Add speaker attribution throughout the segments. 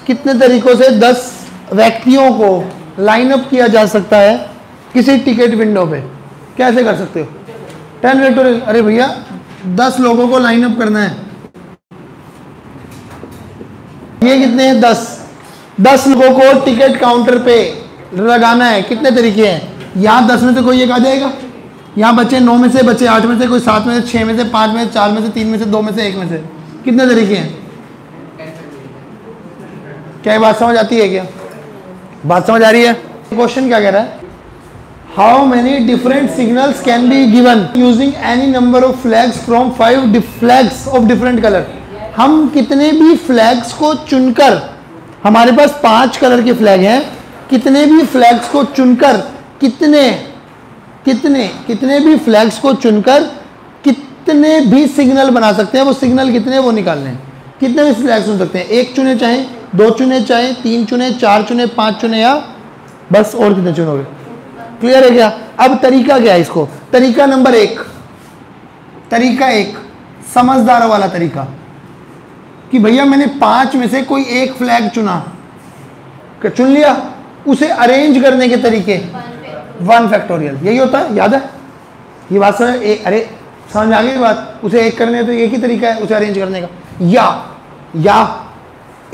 Speaker 1: कितने तरीकों से 10 व्यक्तियों को लाइन अप किया जा सकता है किसी टिकट विंडो पे? कैसे कर सकते हो? 10 फैक्टोरियल। अरे भैया 10 लोगों को लाइन अप करना है, ये कितने हैं? 10 लोगों को टिकट काउंटर पे लगाना है। कितने तरीके हैं? यहाँ 10 में से कोई एक आ जाएगा, यहाँ बचे 9 में से, बचे 8 में से, कोई 7 में से, 6 में से, 5 में से, 4 में से, 3 में से, 2 में से, 1 में से। कितने तरीके हैं? क्या ये बात समझ आती है? क्या बात समझ आ रही है? क्वेश्चन क्या कह रहा है? How many different signals can be given using any number of flags from 5 flags of different colour. हम कितने भी फ्लैग्स को चुनकर, हमारे पास 5 कलर के फ्लैग हैं, कितने भी फ्लैग्स को चुनकर कितने भी फ्लैग्स को चुनकर कितने भी सिग्नल बना सकते हैं। वो सिग्नल कितने हैं वो निकालने हैं। कितने भी फ्लैग्स चुन सकते हैं? 1 चुने चाहे, 2 चुने चाहे, 3 चुने, 4 चुने, 5 चुने, या बस और कितने चुनोगे? क्लियर है क्या? अब तरीका क्या है इसको? तरीका नंबर 1, तरीका 1 समझदार वाला तरीका कि भैया मैंने 5 में से कोई एक फ्लैग चुन लिया, उसे अरेंज करने के तरीके 1 फैक्टोरियल, यही होता है। याद है ये बात? अरे समझ आ गई बात? उसे एक करने तो एक ही तरीका है उसे अरेंज करने का। या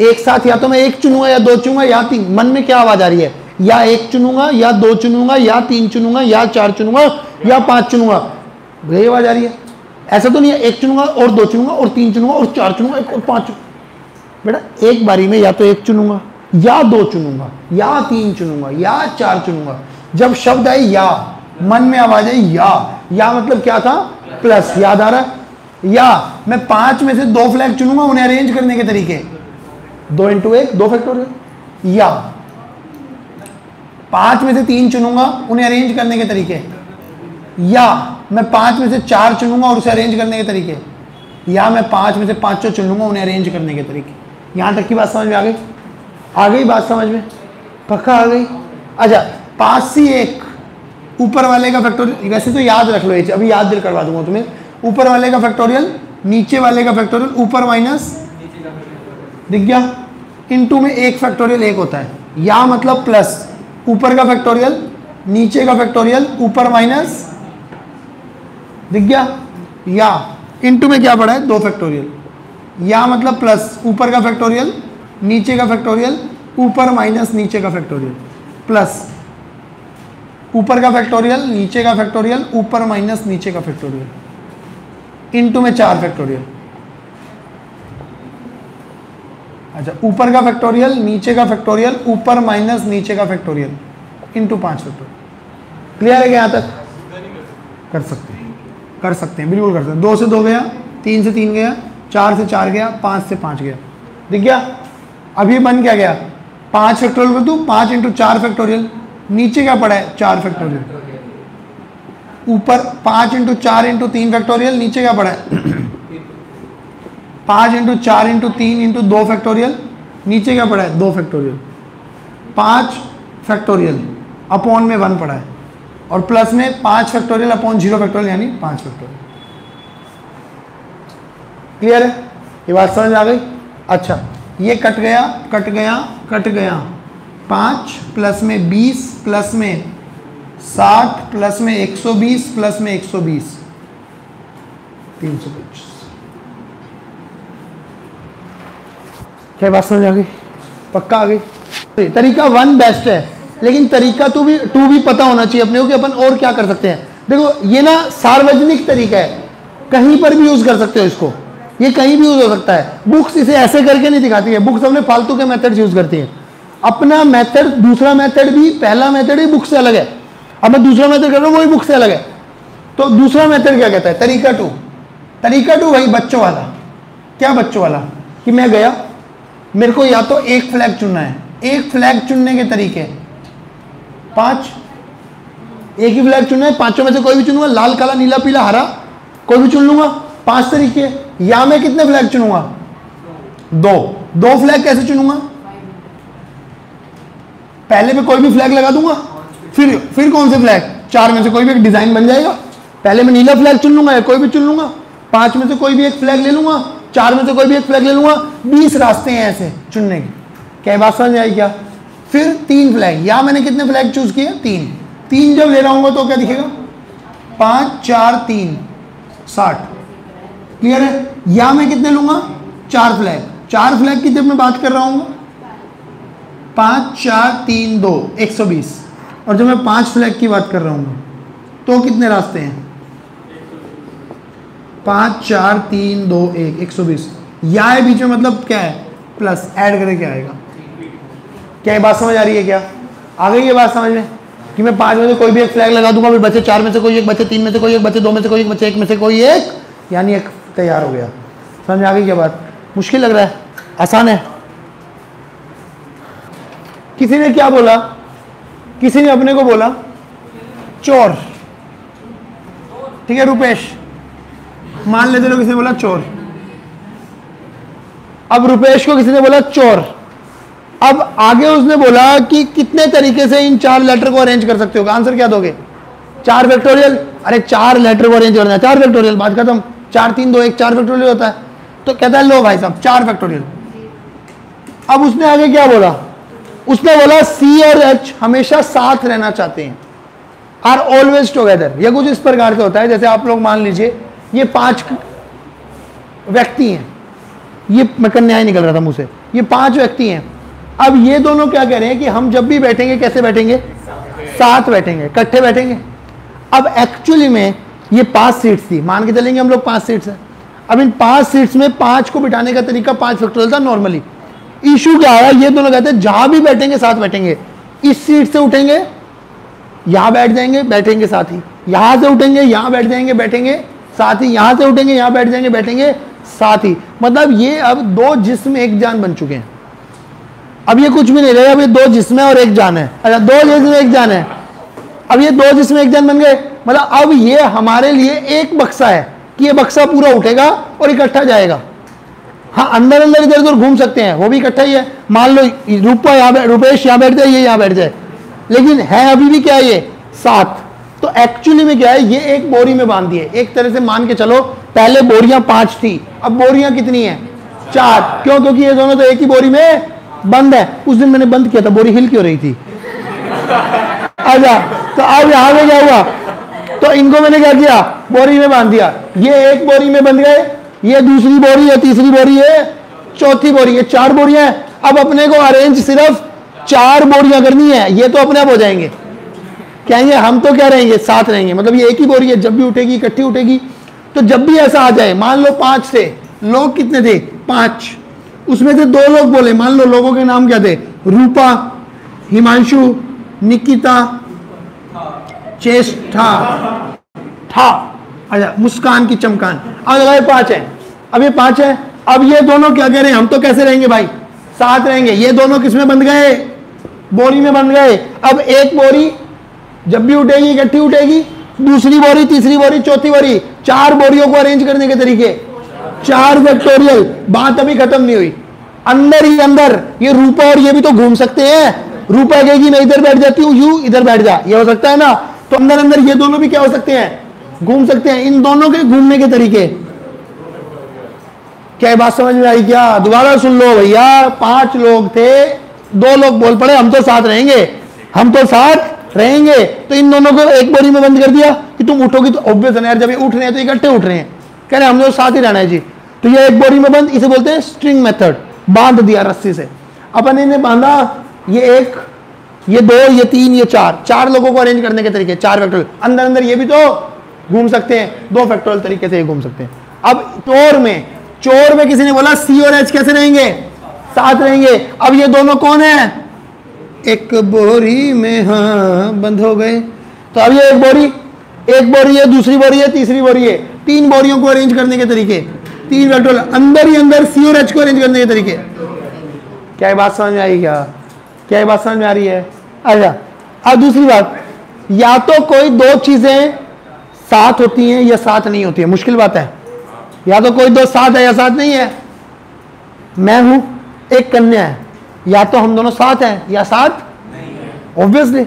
Speaker 1: एक साथ, या तो मैं 1 चुनूंगा, या 2 चुनूंगा, या 3। मन में क्या आवाज आ रही है? या 1 चुनूंगा, या 2 चुनूंगा, या 3 चुनूंगा, या 4 चुनूंगा, या 5 चुनूंगा। यही आवाज आ रही है? ऐसा तो नहीं है 1 चुनूंगा और 2 चुनूंगा और 3 चुनूंगा और 4 चुनूंगा और 5 बेटा एक बारी में या तो 1 चुनूंगा, या 2 चुनूंगा, या 3 चुनूंगा, या 4 चुनूंगा। जब शब्द आए या, मन में आवाज आई या मतलब क्या था? प्लस। याद आ रहा है? या मैं 5 में से 2 फ्लैग चुनूंगा, उन्हें अरेंज करने के तरीके 2 × 1 2 फैक्टोरियल। या 5 में से 3 चुनूंगा, उन्हें अरेंज करने के तरीके। या मैं 5 में से 4 चुनूंगा और उसे अरेंज करने के तरीके। या मैं 5 में से 5 चुनूंगा, उन्हें अरेंज करने के तरीके। यहां तक की बात समझ में आ गई? आ गई बात समझ में? पक्का आ गई? अच्छा 5C1 ऊपर वाले का फैक्टोरियल, वैसे तो याद रख लो, अभी याद दिल करवा दूंगा तुम्हें। ऊपर वाले का फैक्टोरियल, नीचे वाले का फैक्टोरियल, ऊपर माइनस, दिख गया? इनटू में 1 फैक्टोरियल 1 होता है। या मतलब प्लस, ऊपर का फैक्टोरियल, नीचे का फैक्टोरियल, ऊपर माइनस, दिख गया? या इनटू में क्या पड़ा है? 2 फैक्टोरियल। या मतलब प्लस, ऊपर का फैक्टोरियल, नीचे का फैक्टोरियल, ऊपर माइनस नीचे का फैक्टोरियल, प्लस ऊपर का फैक्टोरियल, नीचे का फैक्टोरियल, ऊपर माइनस नीचे का फैक्टोरियल, इनटू में 4 फैक्टोरियल। अच्छा ऊपर का फैक्टोरियल, नीचे का फैक्टोरियल, ऊपर माइनस नीचे का फैक्टोरियल, इनटू 5 फैक्टोरियल। क्लियर है क्या? यहाँ तक कर सकते हैं, कर सकते हैं, बिल्कुल कर सकते हैं। 2 से 2 गया, 3 से 3 गया, 4 से 4 गया, 5 से 5 गया, दिख गया? अब ये बन क्या गया? 5 फैक्टोरियल कर दूं, 5 × 4 फैक्टोरियल। नीचे क्या पड़ा है? 4 फैक्टोरियल। ऊपर 5 × 4 × 3 फैक्टोरियल, नीचे क्या पड़ा है? 5 × 4 × 3 × 2 फैक्टोरियल, नीचे क्या पड़ा है? 2 फैक्टोरियल। 5 फैक्टोरियल अपॉन में 1 पड़ा है, और प्लस में 5 फैक्टोरियल अपॉन 0 फैक्टोरियल, यानी 5 फैक्टोरियल। क्लियर है? ये बात समझ आ गई? अच्छा ये कट गया, कट गया, कट गया। 5 प्लस में 20 प्लस में 60 प्लस में 120 प्लस में 120, 325। क्या बात समझ आ गई? पक्का आ गई? तरीका 1 बेस्ट है, लेकिन तरीका 2 भी पता होना चाहिए अपने को कि अपन और क्या कर सकते हैं। देखो ये ना सार्वजनिक तरीका है, कहीं पर भी यूज कर सकते हो इसको, ये कहीं भी यूज हो सकता है। बुक्स इसे ऐसे करके नहीं दिखाती है, बुक्स अपने फालतू के मेथड्स यूज करती है। अपना मेथड, दूसरा मेथड भी, पहला मेथड ही बुक से अलग है। अब मैं दूसरा मेथड कर रहा हूँ, वही बुक से अलग है। तो दूसरा मेथड क्या कहता है? तरीका 2। तरीका 2 भाई बच्चों वाला। क्या बच्चों वाला? कि मैं गया, मेरे को या तो 1 फ्लैग चुनना है। 1 फ्लैग चुनने के तरीके 5, एक ही फ्लैग चुनना है, 5 में से कोई भी चुनूंगा, लाल काला नीला पीला हरा कोई भी चुन लूंगा। 5 तरीके। या मैं कितने फ्लैग चुनूंगा? 2 फ्लैग कैसे चुनूंगा? पहले में कोई भी फ्लैग लगा दूंगा, फिर कौन से फ्लैग? 4 में से कोई भी एक डिजाइन बन जाएगा। पहले मैं नीला फ्लैग चुन लूंगा या कोई भी चुन लूंगा, 5 में से कोई भी एक फ्लैग ले लूंगा, 4 में से कोई भी एक फ्लैग ले लूंगा। 20 रास्ते हैं ऐसे चुनने के। क्या बात समझ में आई क्या? फिर 3 फ्लैग, या मैंने कितने फ्लैग चूज किए? 3 जब ले रहा हूँ तो क्या दिखेगा? 5 4 3 60। क्लियर है? या मैं कितने लूंगा? 4 फ्लैग। 4 फ्लैग की जब मैं बात कर रहा हूँ 5 4 3 2 120, और जब मैं 5 फ्लैग की बात कर रहा हूँ तो कितने रास्ते हैं? 5 4 3 2 1 120। या है बीच में, मतलब क्या है? प्लस, ऐड करके क्या आएगा? क्या ये बात समझ आ रही है क्या? आ गई ये बात समझ में कि मैं 5 में से कोई भी एक फ्लैग लगा दूंगा, फिर बचे 4 में से कोई एक, बचे 3 में से कोई एक, बचे 2 में से कोई एक, बचे 1 में से कोई एक, यानी एक तैयार हो गया। समझ में आ गई क्या बात? मुश्किल लग रहा है? आसान है? किसी ने क्या बोला? किसी ने अपने को बोला चोर, ठीक है रुपेश, मान लेते लोग, किसी ने बोला चोर। अब रुपेश को किसी ने बोला चोर, अब आगे उसने बोला कि कितने तरीके से इन 4 लेटर को अरेंज कर सकते हो? आंसर क्या दोगे? 4 फैक्टोरियल। अरे 4 लेटर को अरेंज करना है, 4 फैक्टोरियल, बात खत्म। 4 3 2 1 4 फैक्टोरियल होता है। तो कहता है लो भाई साहब 4 फैक्टोरियल। अब उसने आगे क्या बोला? उसने बोला सी और एच हमेशा साथ रहना चाहते हैं, आर ऑलवेज टुगेदर। यह कुछ इस प्रकार से होता है जैसे आप लोग मान लीजिए ये 5 व्यक्ति हैं, ये मैं कन्याएं निकल रहा था मुंह से, ये 5 व्यक्ति हैं। अब ये दोनों क्या कह रहे हैं कि हम जब भी बैठेंगे कैसे बैठेंगे? साथ बैठेंगे, इकट्ठे बैठेंगे। अब एक्चुअली में ये 5 सीट्स थी, मान के चलेंगे हम लोग 5 सीट्स हैं। अब इन 5 सीट्स में 5 को बिठाने का तरीका 5 फैक्टोरियल था नॉर्मली। इशू क्या आया? ये दोनों कहते हैं जहां भी बैठेंगे साथ बैठेंगे। इस सीट से उठेंगे यहां बैठ जाएंगे, बैठेंगे साथ ही। यहां से उठेंगे यहां बैठ जाएंगे, बैठेंगे साथ ही। यहां से उठेंगे यहां बैठ जाएंगे, बैठेंगे साथ ही। मतलब ये अब 2 जिस्म एक जान बन चुके हैं। अब ये कुछ भी नहीं रहे, अब ये 2 जिस्म है और एक जान है। अच्छा 2 जिस्म एक जान है, अब ये 2 जिस्म एक जान बन गए। मतलब अब ये हमारे लिए एक बक्सा है कि ये बक्सा पूरा उठेगा और इकट्ठा जाएगा। हाँ अंदर अंदर इधर उधर घूम सकते हैं, वो भी इकट्ठा ही है। मान लो रूपा यहाँ, रुपेश यहाँ बैठ जाए, ये यहाँ बैठ जाए, लेकिन है अभी भी क्या है? ये साथ। तो एक्चुअली में क्या है? ये एक बोरी में बांध दिए। एक तरह से मान के चलो पहले बोरियां 5 थी, अब बोरियां कितनी है? 4। क्यों? क्योंकि ये दोनों तो एक ही बोरी में बंद है। उस दिन मैंने बंद किया था, बोरी हिल क्यों रही थी? अच्छा, तो अब यहां में क्या हुआ? तो इनको मैंने क्या किया? बोरी में बांध दिया। ये एक बोरी में बंध गए, ये दूसरी बोरी है, तीसरी बोरी है, चौथी बोरी है, 4 बोरियां हैं। अब अपने को अरेंज सिर्फ 4 बोरियां करनी है, ये तो अपने आप हो जाएंगे। कहेंगे हम तो क्या रहेंगे? साथ रहेंगे। मतलब ये एक ही बोरी है, जब भी उठेगी इकट्ठी उठेगी। तो जब भी ऐसा आ जाए, मान लो 5 थे, लोग कितने थे? 5। उसमें से 2 लोग बोले, मान लो लोगों के नाम क्या थे? रूपा, हिमांशु, निकिता, चेष्टा, था, अच्छा मुस्कान की चमकान। अब लगाए 5 है, अब ये 5 है। अब ये दोनों क्या कह रहे हैं? हम तो कैसे रहेंगे भाई? साथ रहेंगे। ये दोनों किसमें बंध गए? बोरी में बंध गए। अब एक बोरी जब भी उठेगी इकट्ठी उठेगी, दूसरी बोरी, तीसरी बोरी, चौथी बोरी, 4 बोरियों को अरेंज करने के तरीके 4 फैक्टोरियल। बात अभी खत्म नहीं हुई। अंदर ही अंदर ये रूपा और ये भी तो घूम सकते हैं। रूपा कहेगी मैं इधर बैठ जाती हूँ, यू इधर बैठ जा, ये हो सकता है ना? तो अंदर अंदर ये दोनों भी क्या हो सकते हैं? घूम सकते हैं। इन दोनों के घूमने के तरीके। क्या बात समझ में आई क्या? दोबारा सुन लो भैया। 5 लोग थे, 2 लोग बोल पड़े हम तो साथ रहेंगे, हम तो साथ रहेंगे। तो इन दोनों को एक बोरी में बंद कर दिया कि तुम उठोगी तो ऑब्वियस है यार, जब ये उठ रहे हैं तो इकट्ठे उठ रहे हैं, कह रहे हम तो साथ ही रहना है जी। तो ये एक बोरी में बंद, इसे बोलते हैं स्ट्रिंग मेथड। बांध दिया रस्सी से। अपन इन्हें बांधा, ये 1, ये 2, ये 3, ये 4 लोगों को अरेंज करने के तरीके 4 फैक्टोरियल। अंदर अंदर ये भी तो घूम सकते हैं, 2 फैक्टोरियल तरीके से घूम सकते हैं। अब चोर में किसी ने बोला सी और एच कैसे रहेंगे? साथ रहेंगे। अब ये दोनों कौन है? एक बोरी में हाँ बंद हो गए। तो अब ये एक बोरी है, दूसरी बोरी है, तीसरी बोरी है। 3 बोरियों को अरेंज करने के तरीके 3 फैक्टोरियल। अंदर ही अंदर सी और एच को अरेंज करने के तरीके। क्या ये बात समझ में आई क्या? क्या ये बात समझ में आ रही है? अच्छा, अब दूसरी बात, या तो कोई 2 चीजें साथ होती हैं या साथ नहीं होती है। मुश्किल बात है। या तो कोई 2 साथ है या साथ नहीं है। मैं हूं, एक कन्या है, या तो हम दोनों साथ हैं या साथ ऑब्वियसली।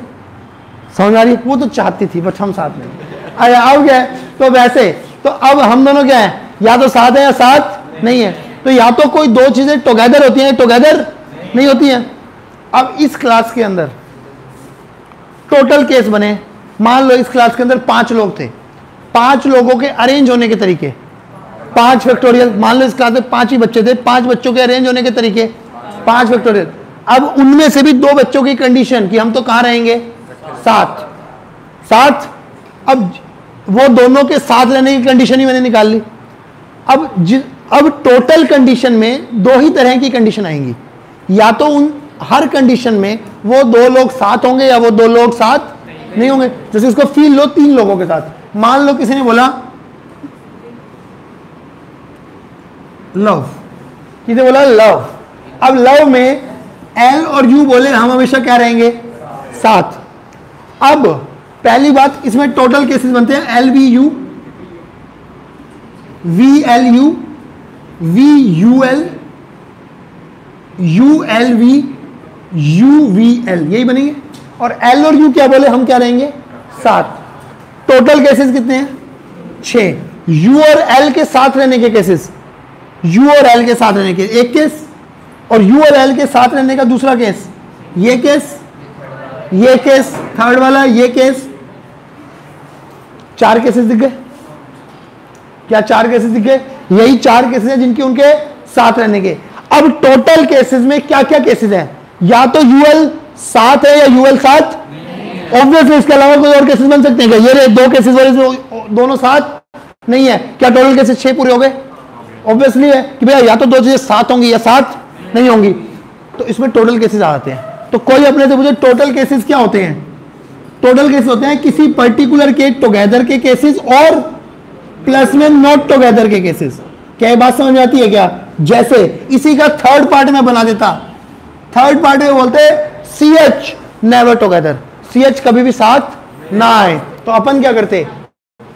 Speaker 1: समझ आ रही? वो तो चाहती थी बट हम साथ नहीं। अरे अब क्या है? तो वैसे तो अब हम दोनों क्या है? या तो साथ है या साथ नहीं है। तो या तो कोई 2 चीजें टुगेदर होती हैं, टुगेदर नहीं होती है। अब इस क्लास के अंदर टोटल केस बने, मान लो इस क्लास के अंदर 5 लोग थे, 5 लोगों के अरेंज होने के तरीके, 5 फैक्टोरियल, मान लो इस क्लास में 5 ही बच्चे थे, 5 बच्चों के अरेंज होने के तरीके 5 फैक्टोरियल। अब उनमें से भी 2 बच्चों की कंडीशन कि हम तो कहां रहेंगे, साथ। अब वो दोनों के साथ रहने की कंडीशन ही मैंने निकाल ली। अब टोटल कंडीशन में 2 ही तरह की कंडीशन आएंगी, या तो उन हर कंडीशन में वो 2 लोग साथ होंगे या वो 2 लोग साथ नहीं होंगे। जैसे इसको फील लो 3 लोगों के साथ, मान लो किसी ने बोला लव, किसी बोला लव। अब लव में एल और यू बोले हम हमेशा क्या रहेंगे, साथ। अब पहली बात, इसमें टोटल केसेस बनते हैं L V U, V L U, V U L, U L V, U V L, यही बनेंगे। और एल और यू क्या बोले, हम क्या रहेंगे, साथ। टोटल केसेस कितने हैं, 6। यू और एल के साथ रहने के केसेस, यू और एल के साथ रहने के एक केस, और यू और एल के साथ रहने का दूसरा केस, ये केस थर्ड वाला, ये केस। 4 केसेस दिख गए क्या, 4 केसेस दिख गए। यही 4 केसेस हैं जिनके उनके साथ रहने के। अब टोटल केसेस में क्या क्या केसेस हैं, या तो यूएल साथ है या यूएल साथ, ऑब्वियसली इसके अलावा कोई और केसेस बन सकते हैं क्या, ये रहे 2 केसेस वाले दोनों साथ नहीं है, क्या टोटल केसेस 6 पूरे हो गए। ऑब्वियसली है कि भैया या तो 2 चीजें साथ होंगी या साथ नहीं होंगी, तो इसमें टोटल केसेस आ जाते हैं। तो कोई अपने से पूछे टोटल केसेस क्या होते हैं, टोटल केसेस होते हैं किसी पर्टिकुलर के टुगेदर के केसेस और प्लस में नॉट टुगेदर के केसेस। क्या ये बात समझ में आती है क्या। जैसे इसी का थर्ड पार्ट में बना देता, थर्ड पार्ट में बोलते C H never together, C H कभी भी साथ ना आए, तो अपन क्या करते,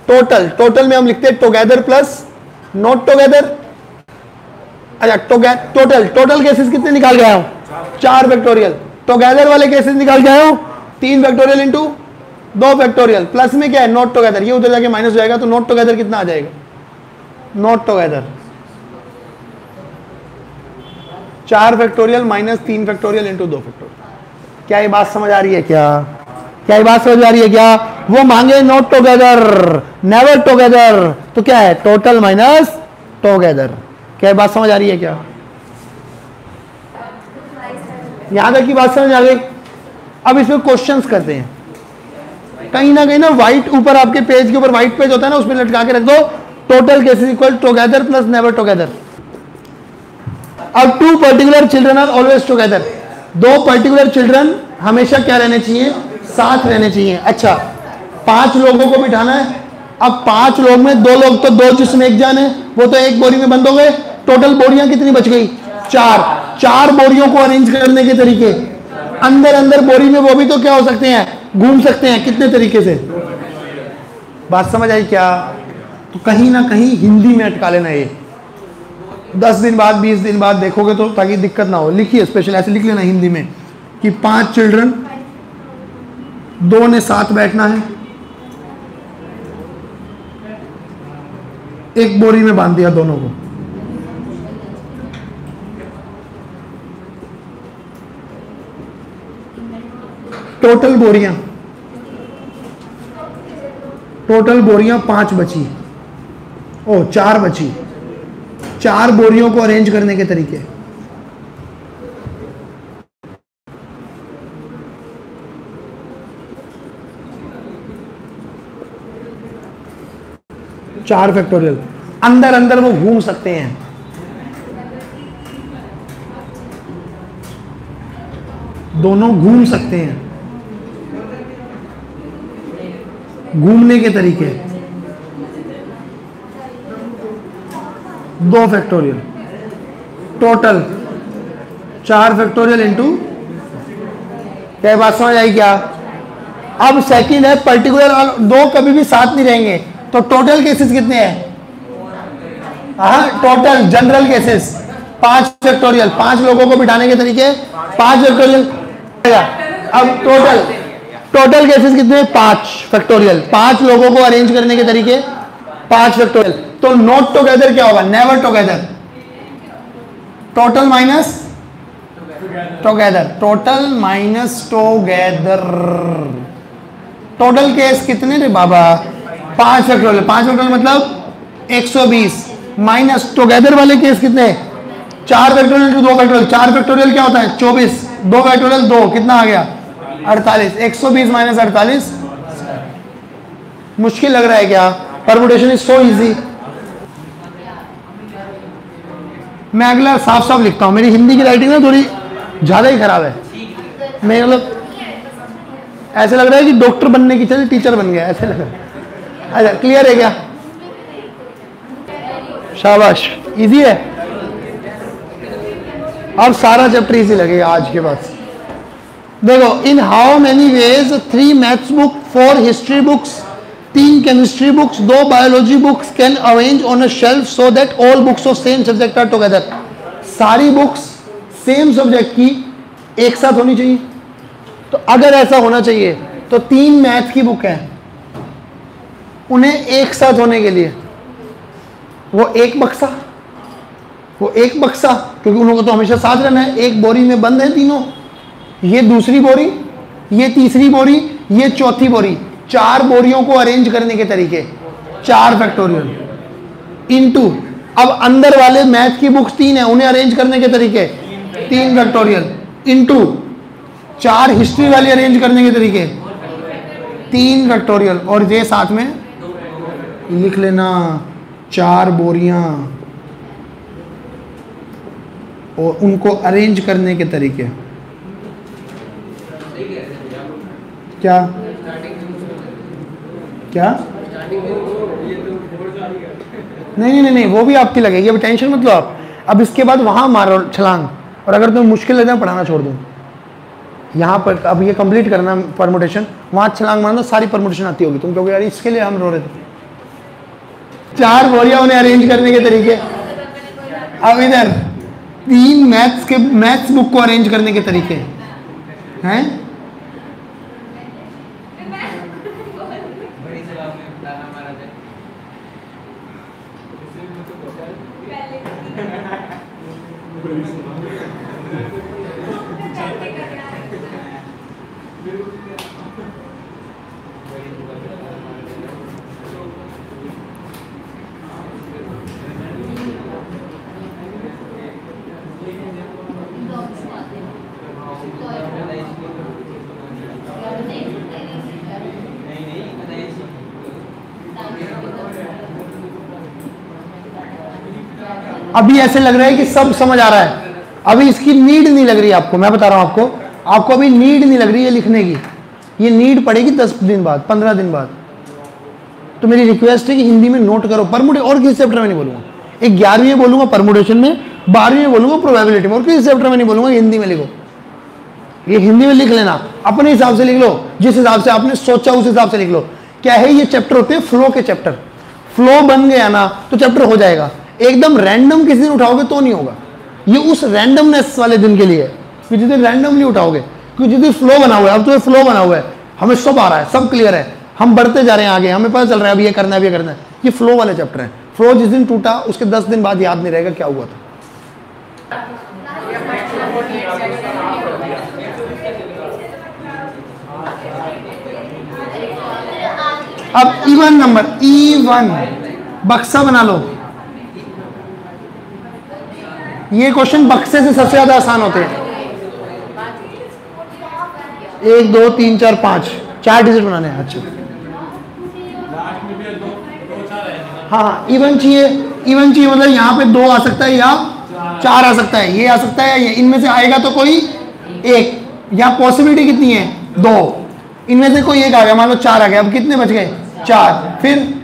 Speaker 1: टोटल में हम लिखते टुगेदर प्लस नॉट टुगेदर। अच्छा टोटल केसेस कितने निकाल के आया हूं, 4 फैक्टोरियल। टुगेदर वाले केसेस निकाल के आया हूं 3 फैक्टोरियल इंटू 2 फैक्टोरियल, प्लस में क्या है नॉट टुगेदर, ये उधर जाके माइनस हो जाएगा, तो नॉट टुगेदर कितना आ जाएगा, not together 4 factorial minus 3 factorial into 2 factorial. क्या ये बात समझ आ रही है क्या, क्या ये बात समझ आ रही है क्या। वो मांगे नॉट टुगेदर नेवर टुगेदर, तो क्या है टोटल माइनस टुगेदर। क्या ये बात समझ आ रही है क्या, यहां तक की बात समझ आ गई। अब इसमें क्वेश्चंस करते हैं, कहीं ना कहीं ना व्हाइट ऊपर आपके पेज के ऊपर व्हाइट पेज होता है ना, उसमें लटका के रख दो total cases equal together plus never together. अब 2 particular children are always together, 2 particular children हमेशा क्या रहने चाहिए, साथ रहने चाहिए। अच्छा 5 लोगों को बिठाना है, अब 5 लोग में 2 लोग तो 2 जिसमें 1 जान है, वो तो एक बोरी में बंद हो गए। टोटल बोरियां कितनी बच गई, 4 बोरियों को अरेंज करने के तरीके, अंदर बोरी में वो भी तो क्या हो सकते हैं, घूम सकते हैं, कितने तरीके से। बात समझ आई क्या। तो कहीं ना कहीं हिंदी में अटका लेना, ये 10 दिन बाद 20 दिन बाद देखोगे तो, ताकि दिक्कत ना हो। लिखिए स्पेशल ऐसे लिख लेना हिंदी में कि 5 चिल्ड्रन, 2 ने साथ बैठना है, एक बोरी में बांध दिया दोनों को। टोटल बोरियां 5 बची, 4 बची। 4 बोरियों को अरेंज करने के तरीके, चार फैक्टोरियल, अंदर वो घूम सकते हैं, दोनों घूम सकते हैं। घूमने के तरीके 2 फैक्टोरियल, टोटल 4 फैक्टोरियल इंटू, क्या बात समझ आई क्या। अब सेकंड है पर्टिकुलर, और 2 कभी भी साथ नहीं रहेंगे, तो टोटल केसेस कितने हैं, टोटल जनरल केसेस 5 फैक्टोरियल, 5 लोगों को बिठाने के तरीके 5 फैक्टोरियल। अब टोटल केसेस कितने हैं, 5 फैक्टोरियल, 5 लोगों को अरेंज करने के तरीके 5 फैक्टोरियल। तो नॉट टुगेदर क्या होगा, never together, total minus together, total minus together. Total case कितने थे बाबा? 5 फैक्टोरियल। 5 फैक्टोरियल मतलब 120 माइनस टुगेदर वाले केस कितने? 4 फैक्टोरियल टू 2 फैक्टोरियल। 4 फैक्टोरियल क्या होता है? 24। 2 फैक्टोरियल 2, कितना आ गया? 48। 120 माइनस 48। मुश्किल लग रहा है क्या? Permutation is so easy. मैं अगला साफ साफ लिखता हूं, मेरी हिंदी की राइटिंग ना थोड़ी ज्यादा ही खराब है। मैं मतलब ऐसे लग रहा है कि डॉक्टर बनने की चीज टीचर बन गया, ऐसे लग रहा है। अच्छा, क्लियर है क्या? शाबाश, इजी है। अब सारा चैप्टर इजी लगेगा आज के बाद। देखो, in how many ways 3 maths book, 4 history books, 3 chemistry books, 2 biology books can arrange on a shelf so that all books of same subject are together. सारी बुक्स सेम सब्जेक्ट की एक साथ होनी चाहिए। तो अगर ऐसा होना चाहिए तो 3 मैथ की बुक हैं, उन्हें एक साथ होने के लिए वो एक बक्सा, क्योंकि उनको तो हमेशा साथ रहना है। एक बोरी में बंद है तीनों, ये दूसरी बोरी, ये तीसरी बोरी, ये चौथी बोरी। 4 बोरियों को अरेंज करने के तरीके 4 फैक्टोरियल इनटू, अब अंदर वाले मैथ की बुक्स 3 है, उन्हें अरेंज करने के तरीके 3 फैक्टोरियल इनटू 4 हिस्ट्री वाली अरेंज करने के तरीके 3 फैक्टोरियल। और ये साथ में लिख लेना 4 बोरियां और उनको अरेंज करने के तरीके। क्या क्या? नहीं, वो भी आपकी लगेगी, अब टेंशन मत लो आप। अब इसके बाद वहां मारो छलांग, और अगर तुम्हें मुश्किल लगता है पढ़ाना छोड़ दो। यहाँ पर अब ये कंप्लीट करना परमुटेशन, वहां छलांग मारना, सारी परमुटेशन आती होगी। तुम कहोगे यार इसके लिए हम रो रहे थे। 4 बोरियां उन्हें अरेंज करने के तरीके। अब इधर 3 मैथ्स बुक को अरेंज करने के तरीके हैं। अभी ऐसे लग रहा है कि सब समझ आ रहा है, अभी इसकी नीड नहीं लग रही आपको। मैं बता रहा हूं आपको अभी नीड नहीं लग रही है लिखने की। ये नीड पड़ेगी 10 दिन बाद, 15 दिन बाद। तो मेरी रिक्वेस्ट है कि हिंदी में नोट करो। परमुटेशन और किसी चैप्टर में नहीं बोलूंगा, 11वीं में बोलूंगा परमुटेशन में, 12वीं में बोलूंगा प्रोबेबिलिटी में, और किसी चैप्टर में नहीं बोलूंगा। हिंदी में लिखो, ये हिंदी में लिख लेना, अपने हिसाब से लिख लो, जिस हिसाब से आपने सोचा उस हिसाब से लिख लो। क्या है, ये चैप्टर होते हैं फ्लो के चैप्टर। फ्लो बन गया ना तो चैप्टर हो जाएगा। एकदम रैंडम किसी दिन उठाओगे तो नहीं होगा। ये उस रैंडमनेस वाले दिन के लिए है कि जिस दिन रैंडमली उठाओगे, क्योंकि जिस दिन फ्लो बना हुआ है, अब तो ये फ्लो बना हुआ है, हमें सब आ रहा है, सब क्लियर है, हम बढ़ते जा रहे हैं आगे, हमें पता चल रहा है अब ये करना है, अब ये करना है। ये फ्लो वाले चैप्टर है। फ्लो जिस दिन टूटा उसके 10 दिन बाद याद नहीं रहेगा क्या हुआ था। अब इवन नंबर, E1 बक्सा बना लो। ये क्वेश्चन बक्से से सबसे ज्यादा आसान होते हैं। 1 2 3 4 5 4 डिजिट बनाने हैं। अच्छा हाँ, इवन चाहिए मतलब यहाँ पे 2 आ सकता है या 4 आ सकता है, ये आ सकता है, ये इनमें से आएगा तो कोई एक, या पॉसिबिलिटी कितनी है 2, इनमें से कोई एक आ गया, मान लो 4 आ गया। अब कितने बच गए? 4। फिर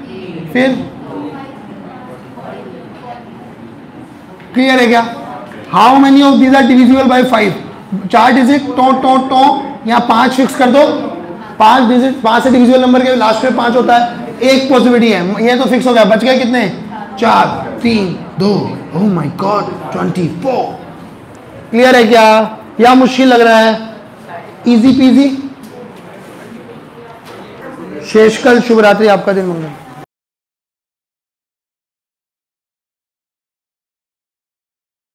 Speaker 1: क्लियर है क्या? How many of these are divisible by 5? 4 digit टो यहाँ 5 फिक्स कर दो। 5 डिजिट, 5 से डिविजिबल नंबर के लास्ट में 5 होता है। एक पॉसिबिलिटी है, ये तो फिक्स हो गया। बच गए कितने? 4 3 2। Oh my God, 24। क्लियर है क्या? या मुश्किल लग रहा है? Easy PG. शेषकल, शुभ रात्रि, आपका दिन मंगल।